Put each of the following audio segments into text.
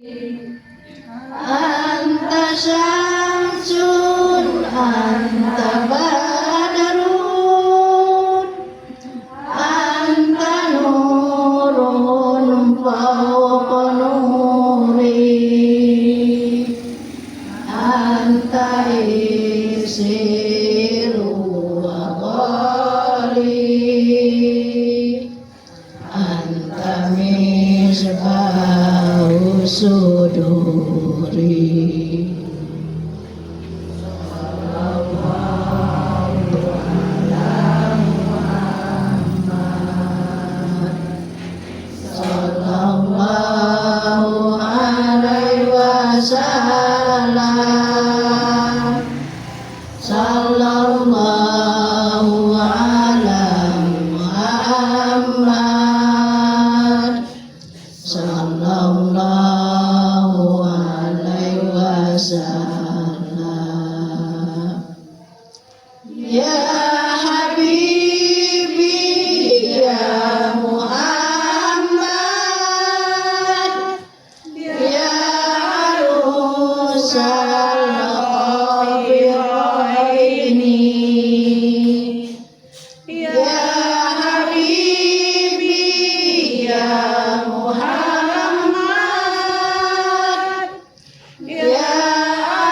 Anta syamsun anta badarun anta nurun fawqa nuri anta isiru wa qali anta misbahu suduri. Sallallahu alaihi wasallam. Sallallahu ala Muhammad. Sallallahu alaihi wasallam. Ya Habibi ya Muhammad ya arusal khabiraini ya Habibi ya Muhammad ya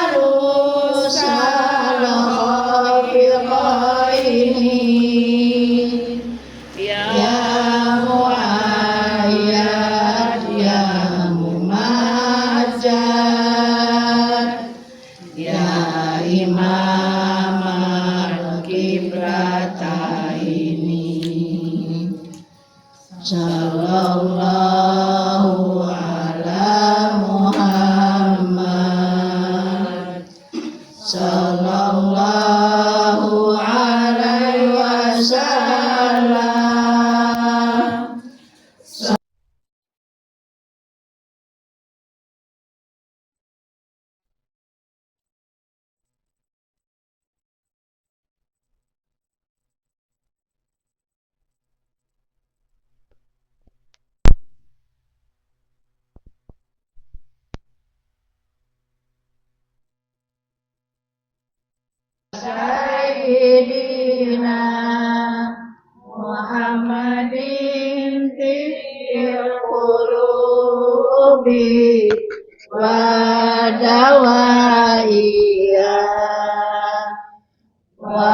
arusal khabiraini ya muayyad ya mumajjad ya imam al-qiblataini. Sallallahu ala Muhammad. Sallallahu alaihi wasallam. Sayyidina Muhammadin fil qulubi wa dawaiya wa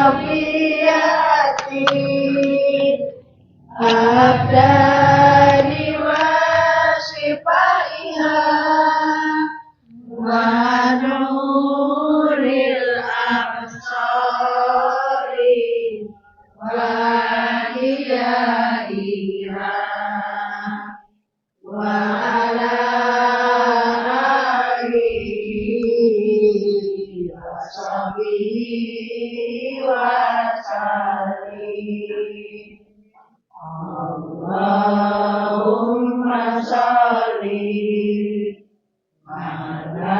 afiyati abdani wa sifaiha wa nuril absari wa hidayaiha wa ala alihi wa sahbihi wa sallim. Allahumma sholli ala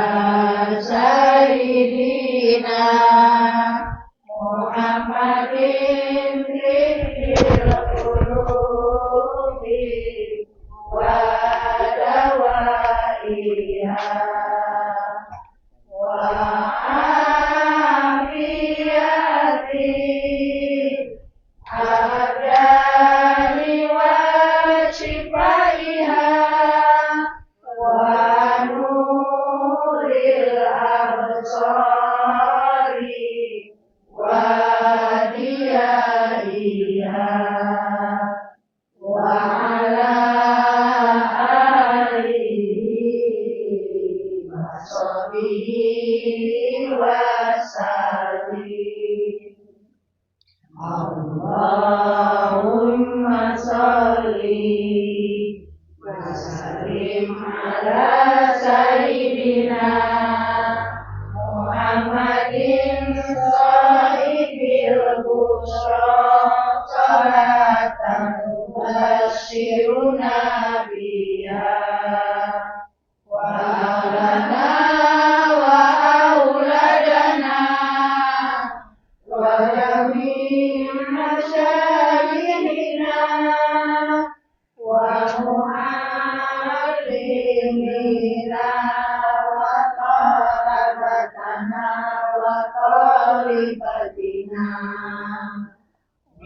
sayyidina Muhammadin fil qulubi wa dawaiha wa afiyati abdani wa shifaiha wa nuril absari wa diyaiha wa ala alihi wa sahbihi wa sallim. Allahumma sholli wa sallim ala sayyidina Muhammadin sahibil bushra salatan tubashiruna biha wa lana wa auladana wa jami'in masyayikhina wa mu'ad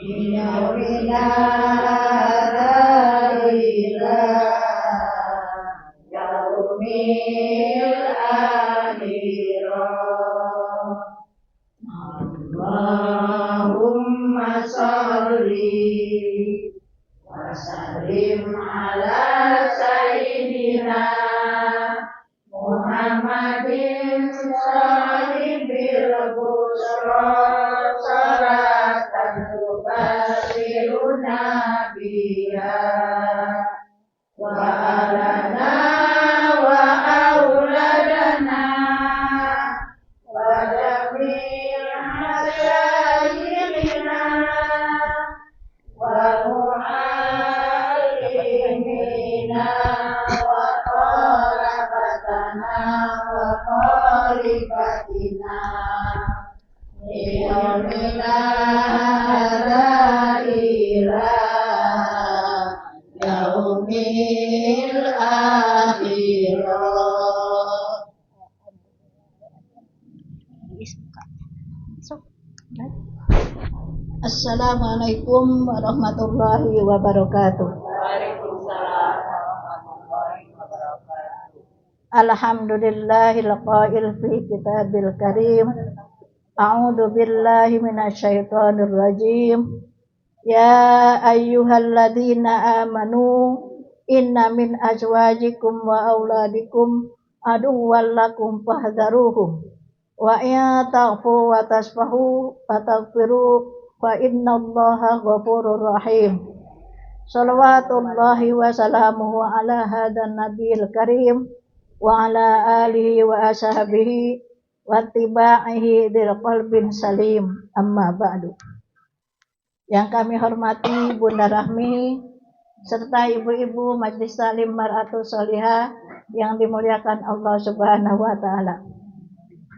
يومنا هذا إلى يوم الآخرة اللهم صل وسلم على سيدنا محمد صاحب البشرى صلاة تبشرنا بها وأهلنا وأولادنا وجميع مشايخنا ومعلمينا وطلبتنا وطالباتنا يومنا هذا إلى يوم الآخرة. Assalamualaikum warahmatullahi wabarakatuh. Waalaikumsalam warahmatullahi wabarakatuh. Alhamdulillahil qail fi kitabil karim. A'udzu billahi minasyaitonir rajim. Ya ayyuhalladzina amanu inna min azwajikum wa auladikum aduwwan lakum fahdharuhum wa in ta'fu wa tasfahu wa taghfiru fa innallaha ghafurur rahim. Shalawatullahi wa salamuhu ala hadan nabiyil karim wa ala alihi wa ashabihi wa tiba'ihi dzil qalbin salim. Amma ba'du. Yang kami hormati Bunda Rahmi serta ibu-ibu Majelis Talim Mar'atus Sholihah yang dimuliakan Allah Subhanahu wa taala.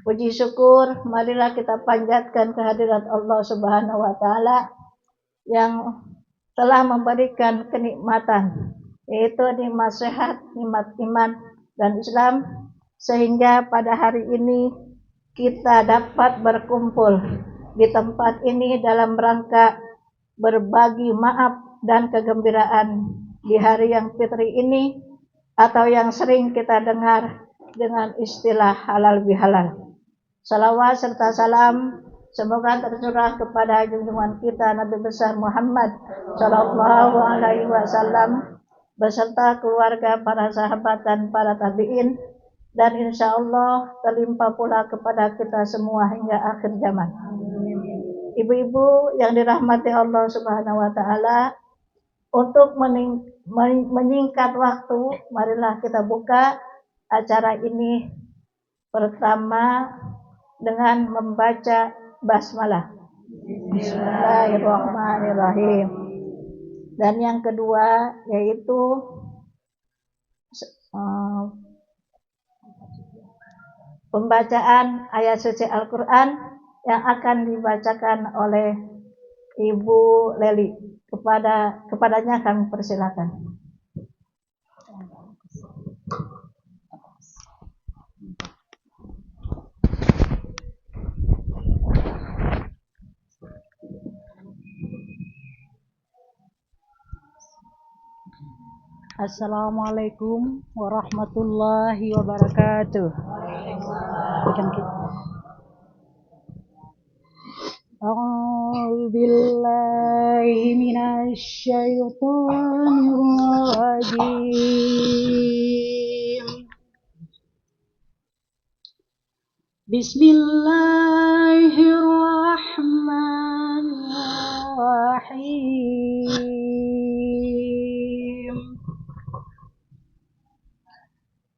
Puji syukur marilah kita panjatkan kehadirat Allah Subhanahu wa taala yang telah memberikan kenikmatan, yaitu nikmat sehat, nikmat iman dan Islam, sehingga pada hari ini kita dapat berkumpul di tempat ini dalam rangka berbagi maaf dan kegembiraan di hari yang fitri ini, atau yang sering kita dengar dengan istilah halal bihalal. Salawat serta salam semoga tercurah kepada junjungan kita Nabi besar Muhammad Sallallahu Alaihi Wasallam beserta keluarga, para sahabat dan para tabiin, dan insya Allah terlimpah pula kepada kita semua hingga akhir zaman. Ibu-ibu yang dirahmati Allah Subhanahu Wa Taala, untuk menyingkat waktu, marilah kita buka acara ini pertama dengan membaca basmalah. Bismillahirrahmanirrahim. Dan yang kedua yaitu pembacaan ayat suci Al-Quran yang akan dibacakan oleh Ibu Leli. Kepadanya kami persilakan. Assalamualaikum warahmatullahi wabarakatuh. A'udzu billahi minasy syaithanir rajim. Bismillahirrahmanirrahim.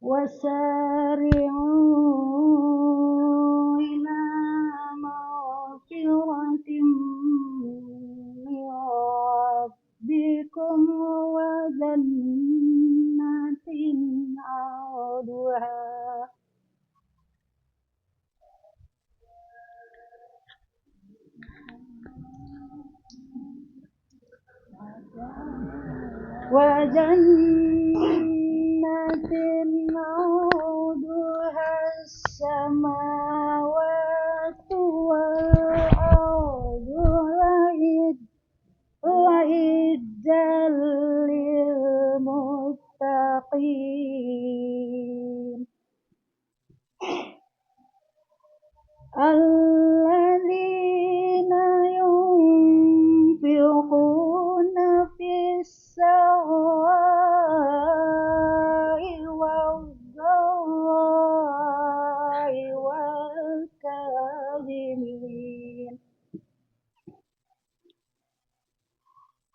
Wasari'u ila maghfiratin min rabbikum wa jannatin 'arduha jannatin 'arduha as-samawati wal ardu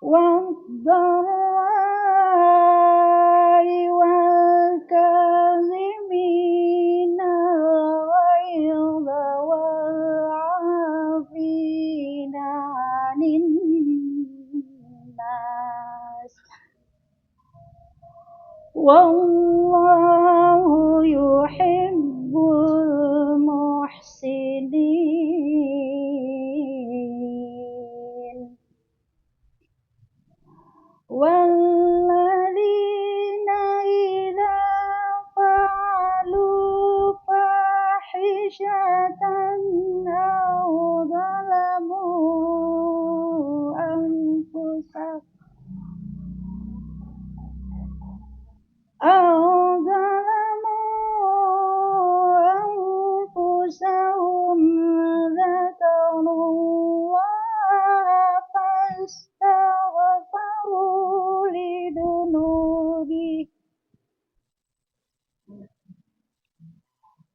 والضراء والكاظمين الغيظ والعافين عن الناس والله يحب المحسنين والذين إذا فعلوا فاحشة أو ظلموا أنفسهم ذكروا الله فاستغفروا لذنوبهم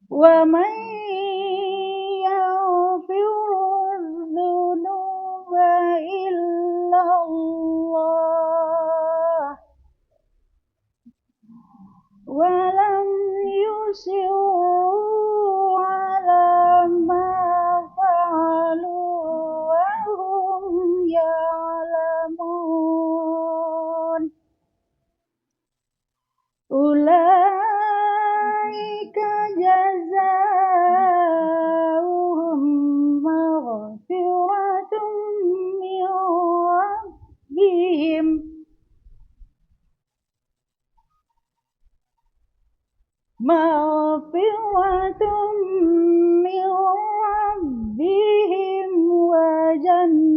ومن يغفر الذنوب إلا الله ولم يصروا على ما فعلوا وهم يعلمون أولئك جزاؤهم مغفرة من ربهم وجنات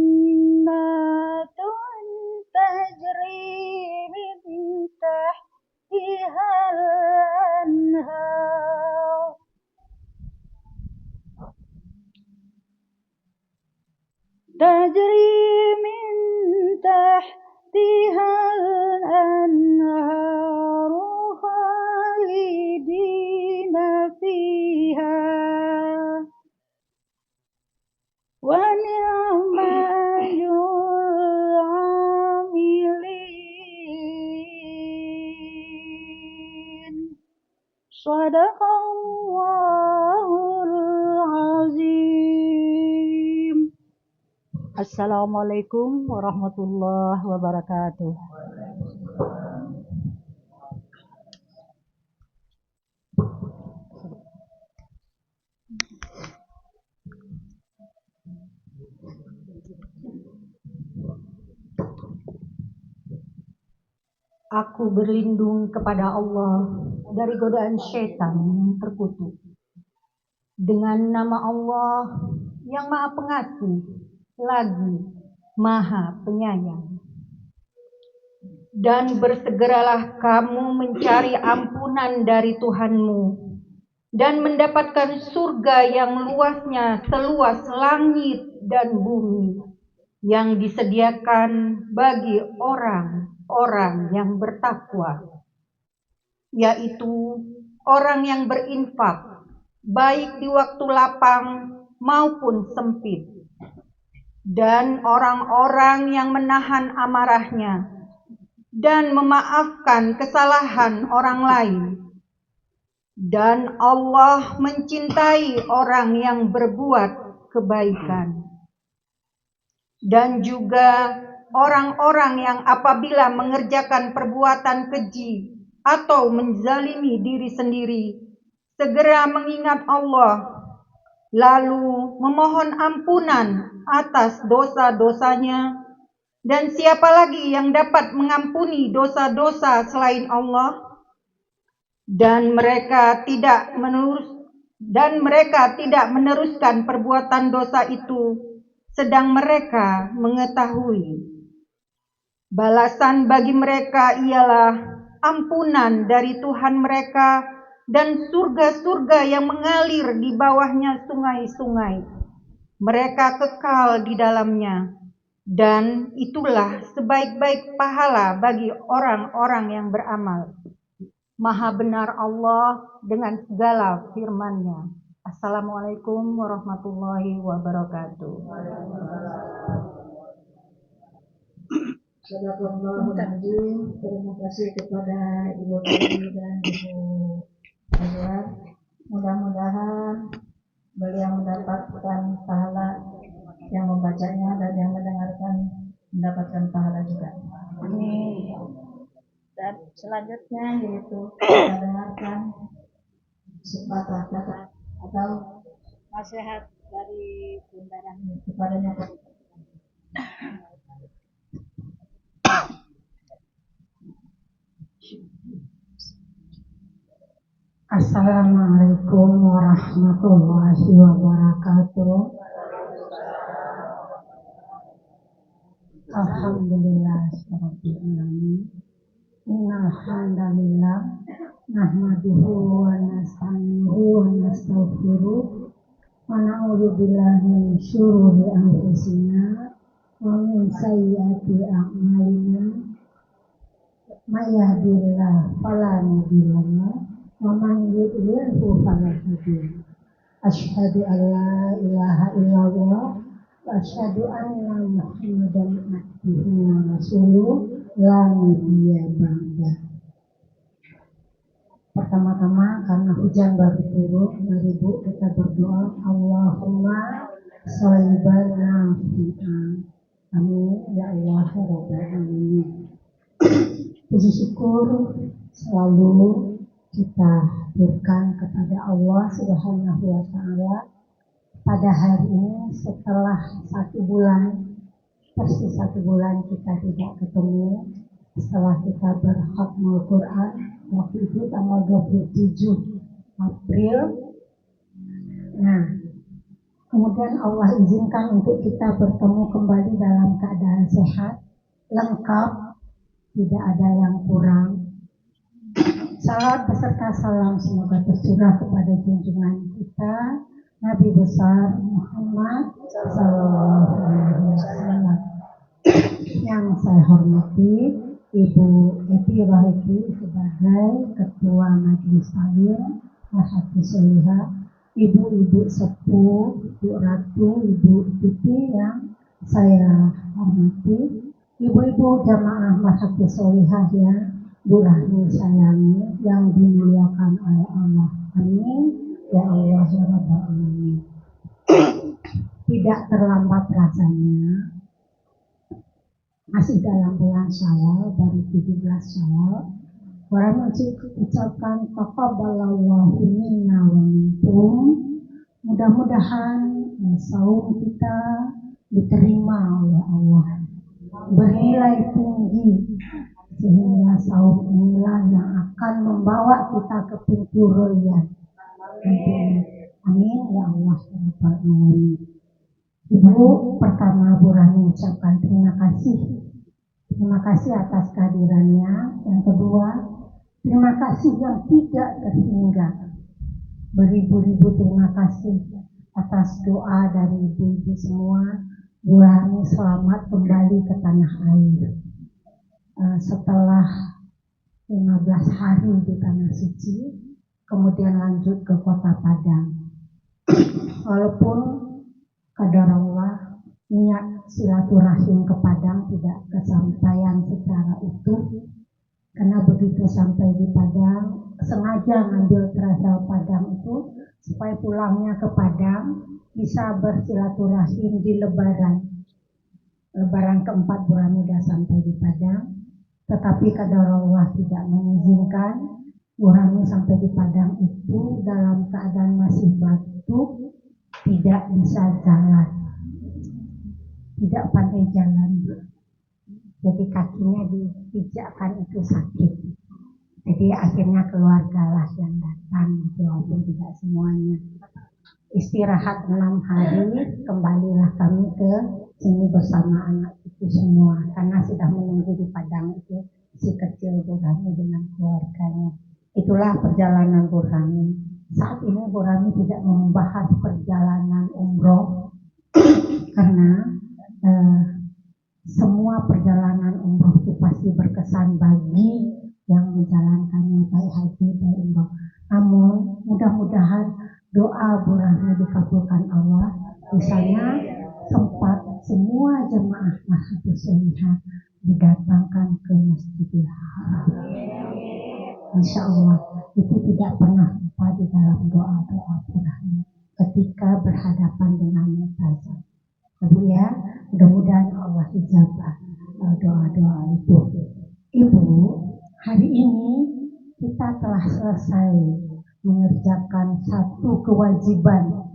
تجري من تحتها الأنهار خالدين فيها ونعم أجر العاملين Sadaqallahul azim. Assalamualaikum warahmatullahi wabarakatuh. Aku berlindung kepada Allah dari godaan syaitan yang terkutuk. Dengan nama Allah yang Maha Pengasih lagi Maha Penyayang. Dan bersegeralah kamu mencari ampunan dari Tuhanmu dan mendapatkan surga yang luasnya seluas langit dan bumi yang disediakan bagi orang-orang yang bertakwa, yaitu orang yang berinfak baik di waktu lapang maupun sempit, dan orang-orang yang menahan amarahnya dan memaafkan kesalahan orang lain. Dan Allah mencintai orang yang berbuat kebaikan. Dan juga orang-orang yang apabila mengerjakan perbuatan keji atau menzalimi diri sendiri, segera mengingat Allah, lalu memohon ampunan atas dosa-dosanya. Dan siapa lagi yang dapat mengampuni dosa-dosa selain Allah? Dan mereka tidak meneruskan perbuatan dosa itu, sedang mereka mengetahui. Balasan bagi mereka ialah ampunan dari Tuhan mereka dan surga-surga yang mengalir di bawahnya sungai-sungai. Mereka kekal di dalamnya, dan itulah sebaik-baik pahala bagi orang-orang yang beramal. Maha benar Allah dengan segala firman-Nya. Assalamualaikum warahmatullahi wabarakatuh. Sadaqallahul Azim. Terima kasih kepada Ibu Tari dan Ibu Anwar. Mudah-mudahan beliau mendapatkan pahala yang membacanya dan yang mendengarkan mendapatkan pahala juga. Amin. Dan selanjutnya yaitu kita dengarkan sepatah kata atau nasihat dari Bundaran kepadanya. Assalamualaikum warahmatullahi wabarakatuh. Alhamdulillah rabbil alamin. Innal hamdalillah nahmaduhu wa nasta'inuhu wa nastaghfiruh wa na'udzu billahi min syururi anfusina wa min sayyiati a'malina. May yahdihillahu fala mudilla lahu wa man yudlilhu fala hadiya lahu. Asyhadu an la ilaha illallah wa asyhadu anna Muhammadan abduhu wa rasuluh la nabiyya ba'da. Pertama-tama karena hujan baru turun, mari Bu kita berdoa. Allahumma sholiban nafi'an. Amin ya Allah rabbal alamin. Puji syukur selalu kita berikan kepada Allah Subhanahu wa Ta'ala pada hari ini setelah 1 bulan, persis 1 bulan kita tidak ketemu setelah kita berkhatmul Quran waktu itu tanggal 27 April. Nah, kemudian Allah izinkan untuk kita bertemu kembali dalam keadaan sehat, lengkap, tidak ada yang kurang. Salawat beserta salam semoga tercurah kepada junjungan kita Nabi besar Muhammad sallallahu alaihi wasallam. Yang saya hormati Ibu Eti Rohiti sebagai Ketua Majelis Taklim Mahathir Solihah, Ibu-ibu sepuh, Ibu Ratu, Ibu Tuti yang saya hormati, Ibu-ibu jamaah Mahathir Solihah yang Bu Rahmi sayangi, yang dimuliakan oleh Allah. Amin ya Allah ya Rabbal alamin. Tidak terlambat rasanya, masih dalam bulan Syawal, baru 17 Syawal. Orang ucapkan taqabbalallahu minna wa minkum. Mudah-mudahan saum kita diterima oleh Allah, bernilai tinggi, sehingga saum inilah yang akan membawa kita ke pintu royan. Amin ya Allah ya Rabbal alamin. Ibu, pertama Bu Rahmi ucapkan terima kasih. Terima kasih atas kehadirannya. Yang kedua, terima kasih yang tidak terhingga. Beribu-ribu terima kasih atas doa dari ibu-ibu semua. Bu Rahmi selamat kembali ke tanah air. Setelah 15 hari di tanah suci, kemudian lanjut ke kota Padang. Walaupun qadarullah niat silaturahim ke Padang tidak kesampaian secara utuh, karena begitu sampai di Padang sengaja ngambil travel Padang itu supaya pulangnya ke Padang bisa bersilaturahim di Lebaran keempat Bu Rahmi sudah sampai di Padang. Tetapi qadarullah tidak mengizinkan. Bu Rahmi sampai di Padang itu dalam keadaan masih batuk, tidak bisa jalan, tidak pandai jalan. Jadi kakinya dipijakkan itu sakit. Jadi akhirnya keluargalah yang datang, walaupun tidak semuanya. Istirahat 6 hari, kembalilah kami ke sini bersama anak itu semua, karena sudah menunggu di Padang itu si kecil Bu Rahmi dengan keluarganya. Itulah perjalanan Bu Rahmi. Saat ini Bu Rahmi tidak membahas perjalanan umroh karena semua perjalanan umroh itu pasti berkesan bagi yang menjalankannya, baik haji baik umroh. Namun mudah-mudahan doa Bu Rahmi dikabulkan Allah. Di sana sempat semua jemaah Mahathir Solihah didatangkan ke Masjidil Haram. Insya Allah itu tidak pernah lupa di dalam doa-doa Qur'an ketika berhadapan dengan mutazat. Ibu ya, mudah-mudahan Allah ijabah doa-doa itu. Ibu, hari ini kita telah selesai mengerjakan satu kewajiban,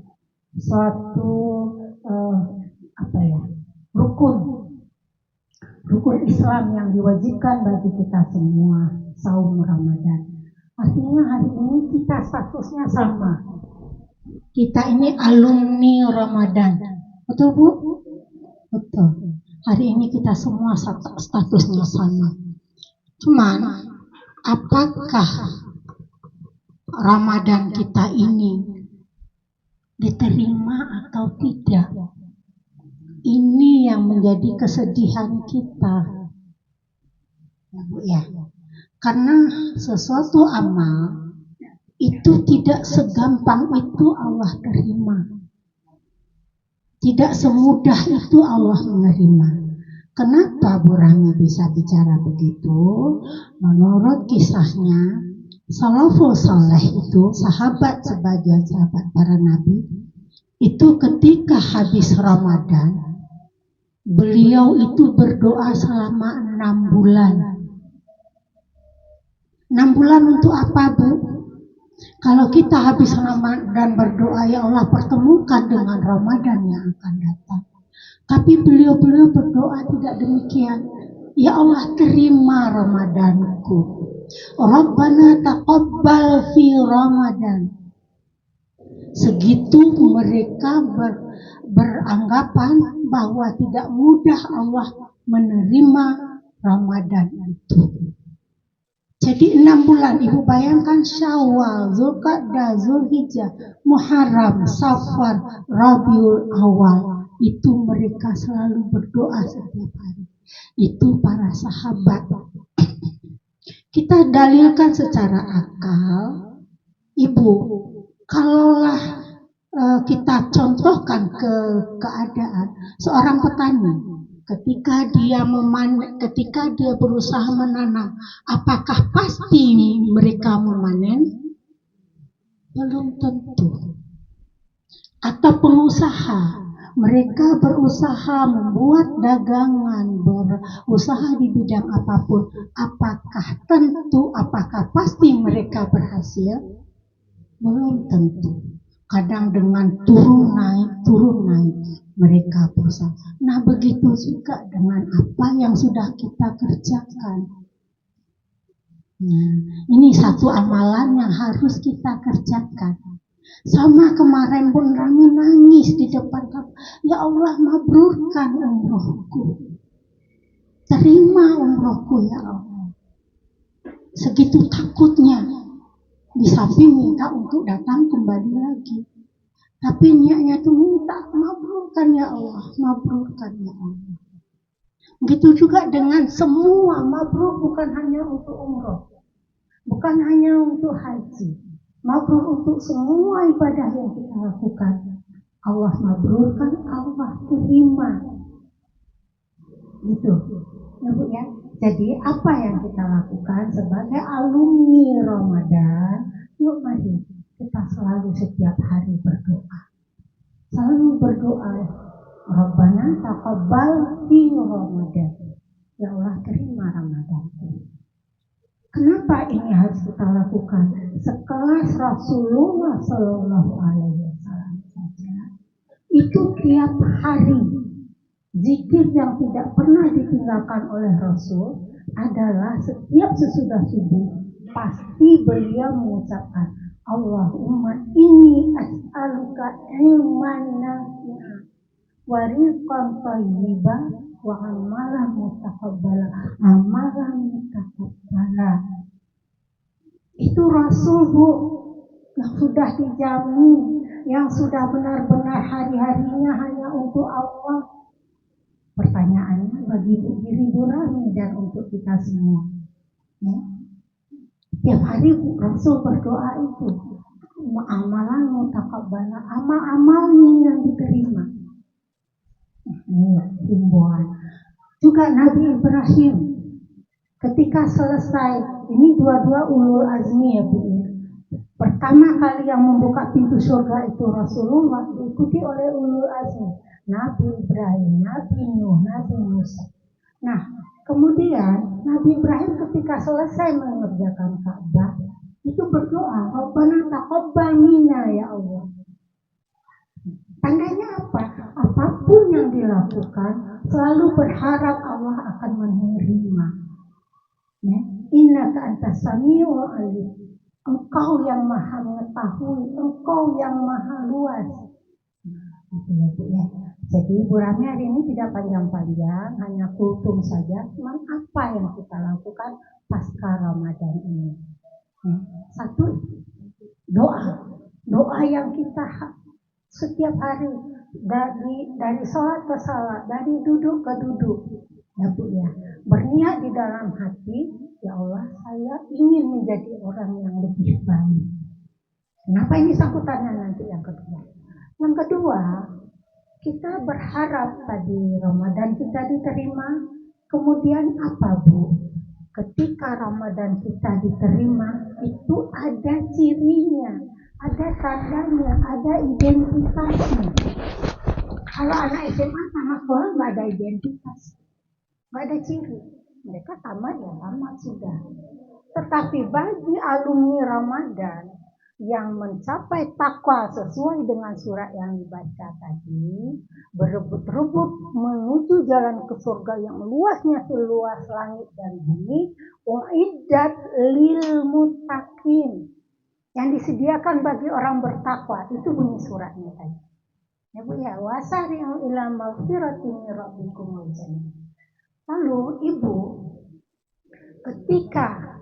suatu rukun Islam yang diwajibkan bagi kita semua, saum Ramadan. Artinya hari ini kita statusnya sama. Kita ini alumni Ramadan. Betul Bu? Betul. Hari ini kita semua statusnya sama. Cuman, apakah Ramadan kita ini diterima atau tidak? Ini yang menjadi kesedihan kita, ya Bu ya. Karena sesuatu amal itu tidak segampang itu Allah terima. Tidak semudah itu Allah menerima. Kenapa Bu Rami bisa bicara begitu? Menurut kisahnya, salafus saleh itu sahabat sebagian sahabat para nabi itu ketika habis Ramadan beliau itu berdoa selama 6 bulan. 6 bulan untuk apa Bu? Kalau kita habis Ramadan berdoa, ya Allah pertemukan dengan Ramadan yang akan datang. Tapi beliau berdoa tidak demikian. Ya Allah terima Ramadanku. Rabbana taqabbal fi Ramadan. Segitu mereka beranggapan bahwa tidak mudah Allah menerima Ramadan itu. Jadi 6 bulan, Ibu bayangkan Syawal, Zulqa'dah, Zulhijjah, Muharram, Safar, Rabiul Awal. Itu mereka selalu berdoa setiap hari. Itu para sahabat. Kita dalilkan secara akal, Ibu, kalaulah kita contohkan ke keadaan seorang petani ketika dia berusaha menanam, apakah pasti mereka memanen? Belum tentu. Atau pengusaha, mereka berusaha membuat dagangan, berusaha di bidang apapun, apakah pasti mereka berhasil? Belum tentu. Kadang dengan turun naik mereka berusaha. Nah begitu juga dengan apa yang sudah kita kerjakan. Nah, ini satu amalan yang harus kita kerjakan. Sama kemarin pun kami nangis di depan Kamu. Ya Allah mabrurkan umrohku. Terima umrohku ya Allah. Segitu takutnya. Di samping minta untuk datang kembali lagi. Tapi niatnya itu minta, mabrurkan ya Allah, mabrurkan ya Allah. Begitu juga dengan semua, mabrur bukan hanya untuk umroh, bukan hanya untuk haji, mabrur untuk semua ibadah yang kita lakukan. Allah mabrurkan, Allah terima. Gitu, ya Bu ya. Jadi apa yang kita lakukan sebagai alumni Ramadan? Yuk mari kita selalu setiap hari berdoa. Selalu berdoa. Rabbana taqabbal fi Ramadan. Ya Allah terima Ramadan. Kenapa ini harus kita lakukan? Sekelas Rasulullah Sallallahu Alaihi Wasallam saja. Itu tiap hari. Zikir yang tidak pernah ditinggalkan oleh Rasul adalah setiap sesudah subuh pasti beliau mengucapkan Allahumma inni as'aluka ilman nafi'an wa rizqan thayyiban wa amalan mutaqabbala. Itu Rasul Bu yang sudah dijamin, yang sudah benar-benar hari-harinya hanya untuk Allah. Pertanyaannya bagi diri Bu Rami dan untuk kita semua. Ya. Tiap hari Rasul berdoa itu. Amalan mutaqabbala, amal-amalnya yang diterima. Ini himbauan. Juga Nabi Ibrahim ketika selesai, ini dua-dua ulul azmi ya Bu ya. Pertama kali yang membuka pintu surga itu Rasulullah, diikuti oleh ulul azmi, Nabi Ibrahim, Nabi Nuh, Nabi Musa. Nah, kemudian Nabi Ibrahim ketika selesai mengerjakan Ka'bah, itu berdoa, Rabbana taqabbal minna ya Allah. Tandanya apa? Apapun yang dilakukan, selalu berharap Allah akan menerima. Ya, innaka antas samiul alim. Engkau yang maha mengetahui, engkau yang maha luas. Gitu ya, Bu ya. Jadi Ibu Rami hari ini tidak panjang-panjang, hanya kultum saja. Cuman apa yang kita lakukan pasca Ramadan ini? Satu, doa yang kita setiap hari dari sholat ke sholat, dari duduk ke duduk, ya Bu ya. Berniat di dalam hati, ya Allah, saya ingin menjadi orang yang lebih baik. Kenapa ini sangkutannya nanti yang kedua? Yang kedua, kita berharap tadi Ramadan kita diterima. Kemudian apa Bu? Ketika Ramadan kita diterima, itu ada cirinya, ada tandanya, ada identitasnya. Kalau anak SMA sama sekolah nggak ada identitas, nggak ada ciri. Mereka tamat ya tamat sudah. Tetapi bagi alumni Ramadan yang mencapai takwa sesuai dengan surat yang dibaca tadi, berebut-rebut menuju jalan ke surga yang luasnya seluas langit dan bumi, uiddat lil muttaqin, yang disediakan bagi orang bertakwa. Itu bunyi suratnya tadi. Ya Bu ya, wasari'u ila maghfiratin min rabbikum wa jannah. Lalu Ibu, ketika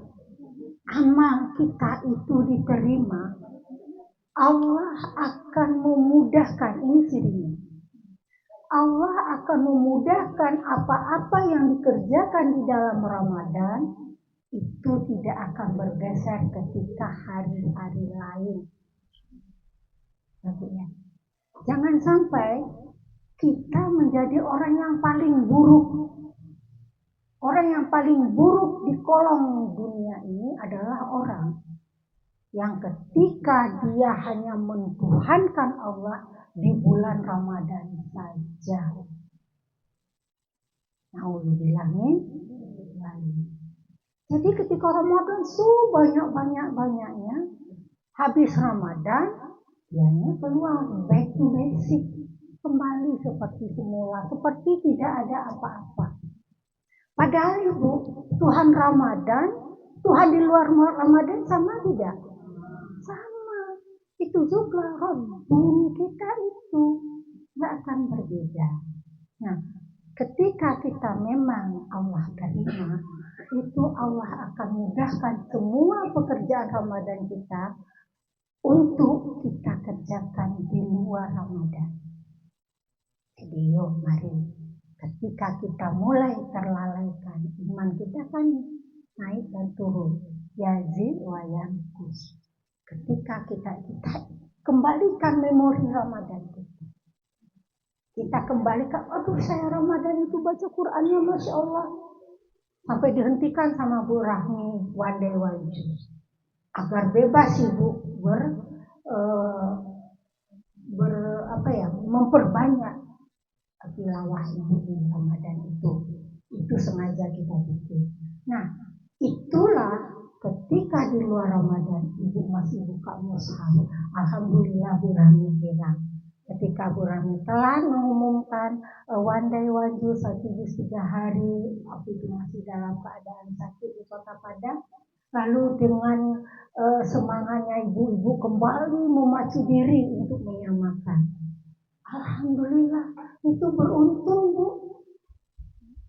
amal kita itu diterima, Allah akan memudahkan, ini cirinya, Allah akan memudahkan apa-apa yang dikerjakan di dalam Ramadan itu tidak akan bergeser ketika hari-hari lain. Jangan sampai kita menjadi orang yang paling buruk. Orang yang paling buruk di kolong dunia ini adalah orang yang ketika dia hanya mentuhankan Allah di bulan Ramadan saja. Nauzubillahi. Jadi ketika Ramadan banyak-banyaknya, habis Ramadan, dianya keluar back to basic, kembali seperti semula, seperti tidak ada apa-apa. Padahal Ibu, Tuhan Ramadan, Tuhan di luar Ramadan sama tidak? Sama. Itu juga Rabbun kita itu nggak akan berbeda. Nah, ketika kita memang Allah terima, itu Allah akan mudahkan semua pekerjaan Ramadan kita untuk kita kerjakan di luar Ramadan. Jadi yuk mari. Ketika kita mulai terlalaikan, iman kita kan naik dan turun. Yazid wa yanqus. Ketika kita kembalikan memori Ramadan kita. Kita kembalikan, aduh saya Ramadan itu baca Qur'annya Masya Allah. Sampai dihentikan sama Bu Rahmi one day one juice. Agar bebas Ibu memperbanyak tilawah Ibu di Ramadan itu sengaja kita bikin. Nah, itulah ketika di luar Ramadan Ibu masih buka mushaf. Alhamdulillah Bu Rahmi kira. Ketika Bu Rahmi telah mengumumkan one day one juice 1 juz 3 hari, aku itu masih dalam keadaan sakit di Kota Padang. Lalu dengan semangatnya ibu-ibu kembali memacu diri untuk menyamakan. Alhamdulillah, itu beruntung Bu.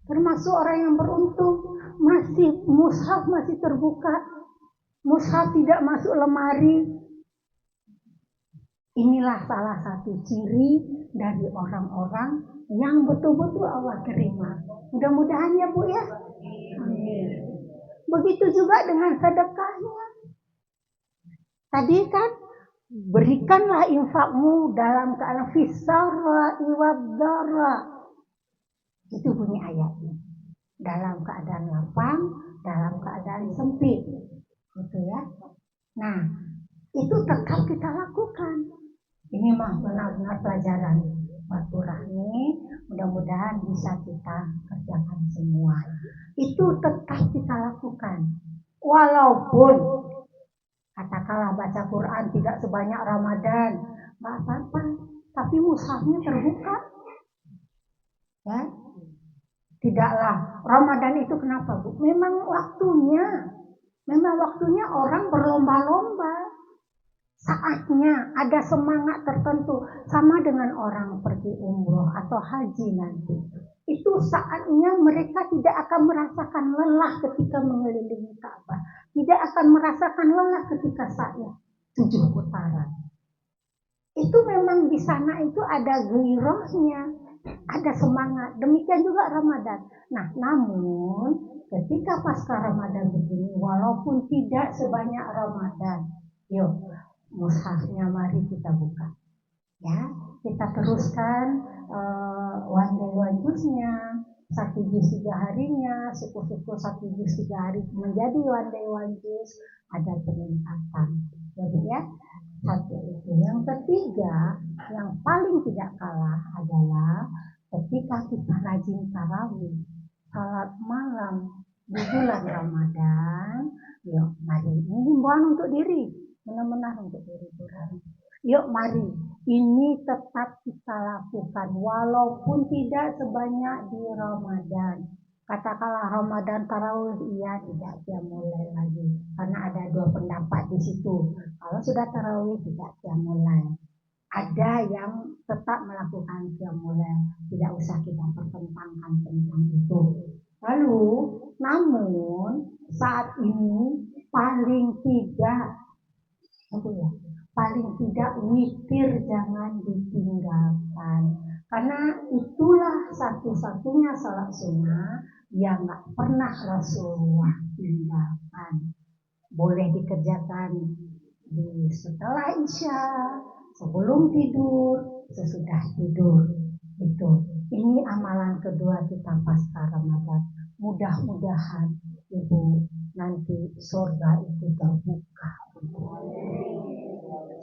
Termasuk orang yang beruntung, masih mushaf masih terbuka, mushaf tidak masuk lemari. Inilah salah satu ciri dari orang-orang yang betul-betul Allah terima. Mudah-mudahan ya Bu ya. Amin. Begitu juga dengan sedekahnya. Tadi kan, berikanlah infakmu dalam keadaan fisarra iwadzarra. Itu bunyi ayatnya. dalam keadaan lapang, dalam keadaan sempit, gitu ya. Nah, itu tetap kita lakukan. Ini mah benar-benar pelajaran silaturahmi, mudah-mudahan bisa kita kerjakan semua. Itu tetap kita lakukan, walaupun katakanlah baca Quran tidak sebanyak Ramadan, nggak apa-apa, tapi mushafnya terbuka, ya. Tidaklah Ramadan itu kenapa, Bu? Memang waktunya orang berlomba-lomba. Saatnya ada semangat tertentu, sama dengan orang pergi umroh atau haji nanti. Itu saatnya mereka tidak akan merasakan lelah ketika mengelilingi Ka'bah, tidak akan merasakan lelah ketika sa'i 7 putaran. Itu memang di sana itu ada ghairahnya, ada semangat. Demikian juga Ramadan. Nah, namun ketika pasca Ramadan begini, walaupun tidak sebanyak Ramadan, yuk mushafnya mari kita buka, ya, kita teruskan one day one juznya, 1 juz 3 harinya, syukur-syukur 1 juz 3 hari menjadi one day one juz, ada peningkatan. Jadi ya, satu itu. Yang ketiga, yang paling tidak kalah adalah ketika kita rajin tarawih, salat malam di bulan Ramadan. Yuk mari, ini himbauan untuk diri, benar-benar untuk diri kurang. Yuk mari, ini tetap kita lakukan walaupun tidak sebanyak di Ramadan. Katakanlah Ramadan tarawih, iya tidak mulai lagi, karena ada 2 pendapat di situ. Kalau sudah tarawih tidak mulai. Ada yang tetap melakukan mulai, tidak usah kita pertentangkan tentang itu. Lalu, namun saat ini paling tidak witir jangan ditinggalkan, karena itulah satu-satunya salat sunnah yang nggak pernah Rasulullah tinggalkan. Boleh dikerjakan setelah Isya, sebelum tidur, sesudah tidur. Ini amalan kedua kita pasca Ramadan. Mudah-mudahan Ibu nanti surga itu terbuka.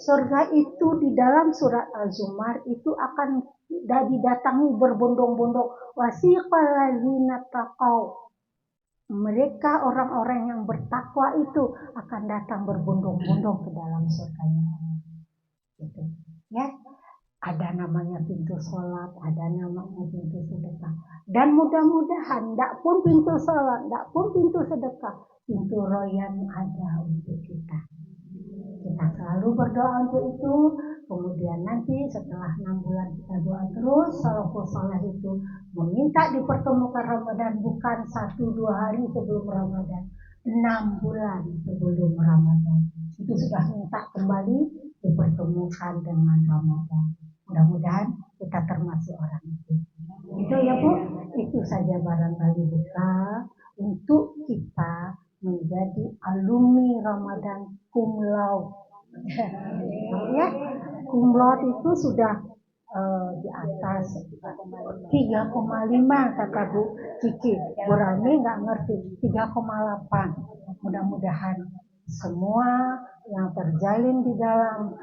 Surga itu di dalam surat Az-Zumar itu akan didatangi berbondong-bondong. Wasiqal ladzina taqaw. Mereka orang-orang yang bertakwa itu akan datang berbondong-bondong ke dalam surganya. Gitu. Ya, ada namanya pintu sholat, ada namanya pintu sedekah. Dan mudah-mudahan, tidak pun pintu sholat, tidak pun pintu sedekah, pintu royan ada untuk kita. Kita selalu berdoa untuk itu. Kemudian nanti setelah 6 bulan kita doa terus. Salafus saleh itu meminta dipertemukan Ramadan bukan 1-2 hari sebelum Ramadan, 6 bulan sebelum Ramadan. Itu sudah minta kembali dipertemukan dengan Ramadan. Mudah-mudahan kita termasuk orang itu. Itu ya Bu, itu saja barangkali buka untuk kita menjadi alumni Ramadan cum laude. Ya, cum laude itu sudah di atas 3,5 kata Bu Cici. Bu Rani nggak ngerti, 3,8. Mudah-mudahan semua yang terjalin di dalam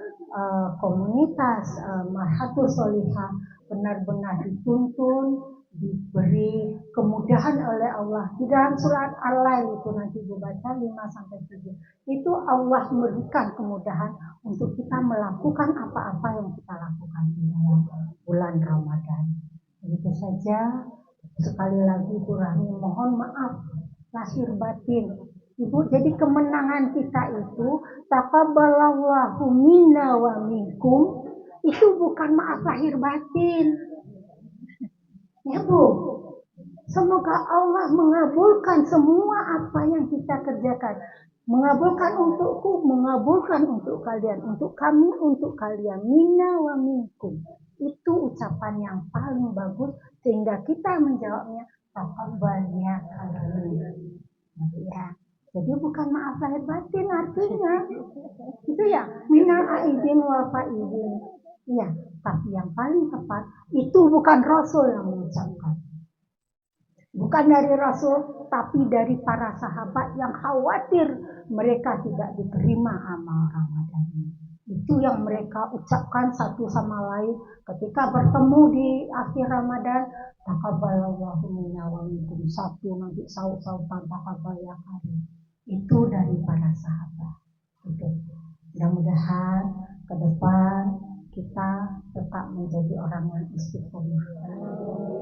komunitas Marhatus Sholihah benar-benar dituntun, diberi kemudahan oleh Allah. Di dalam surat Al-Lail itu nanti dibaca 5-7. Itu Allah memberikan kemudahan untuk kita melakukan apa-apa yang kita lakukan di dalam bulan Ramadan. Begitu saja. Sekali lagi Bu Rahmi mohon maaf lahir batin. Ibu, jadi kemenangan kita itu taqabbalallahu minna wa minkum, itu bukan maaf lahir batin. Ya Bu, semoga Allah mengabulkan semua apa yang kita kerjakan. Mengabulkan untukku, mengabulkan untuk kalian, untuk kami, untuk kalian. Minna wa minkum. Itu ucapan yang paling bagus sehingga kita menjawabnya taqabbalnya kalian. Ya. Jadi bukan maaf lahir batin artinya. Itu ya, minal aidin wal faidin. Iya, tapi yang paling tepat itu bukan Rasul yang mengucapkan. Bukan dari Rasul, tapi dari para sahabat yang khawatir mereka tidak diterima amal Ramadan. Itu yang mereka ucapkan satu sama lain ketika bertemu di akhir Ramadan. Taqabbalallahu minna wa minkum, satu nanti saut-sautan taqabbal ya karim. Itu dari para sahabat. Itu. Mudah-mudahan ke depan kita tetap menjadi orang yang istiqomah.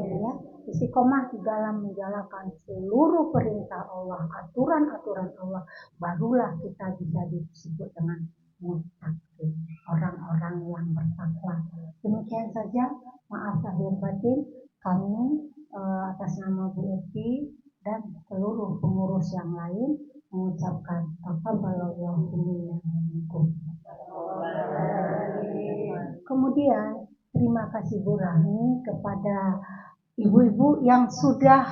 Ya, istiqomah di dalam menjalankan seluruh perintah Allah, aturan-aturan Allah, barulah kita bisa disebut dengan muttaqin, orang-orang yang bertakwa. Demikian saja, maaf lahir batin kami atas nama Bu Eti dan seluruh pengurus yang lain mengucapkan taqabbalallahu minna wa minkum. Kemudian terima kasih Bu Rahmi kepada ibu-ibu yang sudah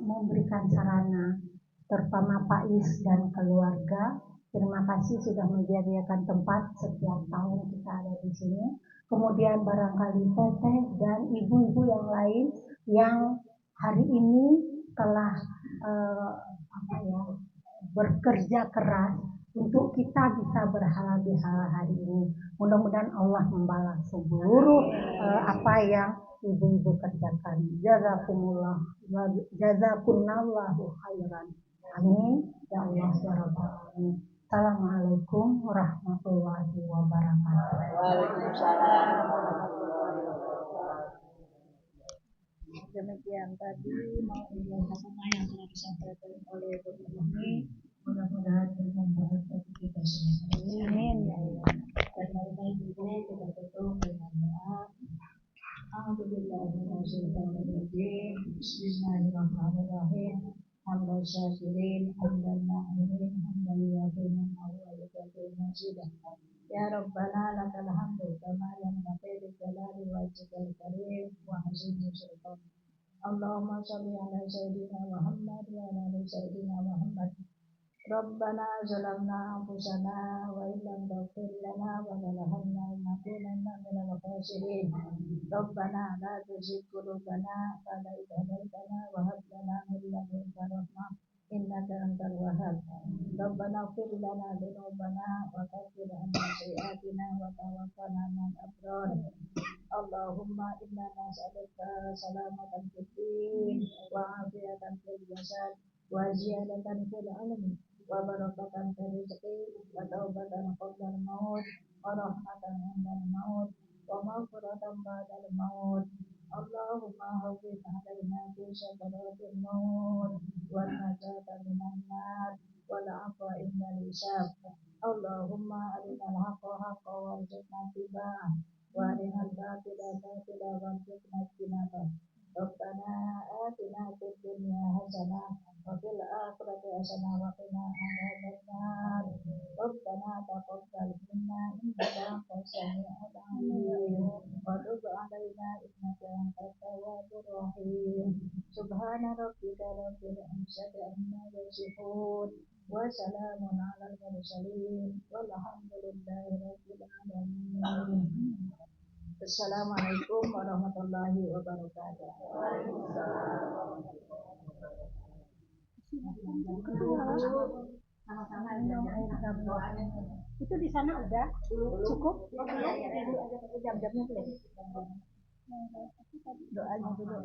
memberikan sarana, terutama Pak Is dan keluarga. Terima kasih sudah menyediakan tempat setiap tahun kita ada di sini. Kemudian barangkali Teteh dan ibu-ibu yang lain yang hari ini telah bekerja keras untuk kita bisa berhalal-bihalal hari ini. Mudah-mudahan Allah membalas seluruh apa yang ibu-ibu kerjakan. Jazakumullahu khairan. Amin. Ya Allah ya Rabbal alamin. Assalamualaikum warahmatullahi wabarakatuh. Waalaikumsalam warahmatullahi wabarakatuh. Demikian tadi mau apa yang telah disampaikan oleh Bu Rahmi. Mudah-mudahan bermanfaat bagi kita semua. Amin. Dan marilah juga kita tutup dengan doa. Alhamdulillahirrahmanirrahim. Bismillahirrahmanirrahim. Hamdan syakirin, hamdan na'imin, hamdan yakin, ya Rabbana lakal hamdu kama yanbaghi li jalali wajhikal karim wa azimi sultan. Allahumma shalli ala sayyidina Muhammad wa ala ali sayyidina Muhammad. Rabbana zalamna anfusana wa illam taghfir lana wa tarhamna lanakunanna minal khasirin. Rabbana la tuzigh qulubana ba'da idh hadaytana wa hab lana min ladunka rahmah innaka antal wahhab. Rabbana ighfir lana dhunubana wa kaffir 'anna sayyi'atina wa tawaffana ma'al abrar. Allahumma inna nas'aluka salamatan fid din wa 'afiyatan fil jasad wa ziyadatan fil 'ilmi wa barakatan fil rizqi wa taubatan qabla al-maut wa rahmatan 'inda al-maut wa maghfiratan ba'da al-maut. Allahumma hawwin 'alaina fi sakaratil maut wa najata minan nar wal 'afwa 'inda al-hisab. Allahumma arinal haqqa haqqan warzuqna ittiba'ah wa arinal batila batila warzuqna ijtinabah. Rabbana atina fid dunya hasanah wa fil akhirati hasanah wa qina adzabannar. Rabbana taqabbal minna innaka antas samiul 'alim wa tub 'alaina innaka antat tawwabur rahim. Subhana rabbika rabbil izzati amma yasifun wa salamun 'alal mursalin walhamdulillahi rabbil alamin. Assalamualaikum warahmatullahi wabarakatuh. Itu di sana udah cukup? Jam-jamnya boleh. Doanya dulu.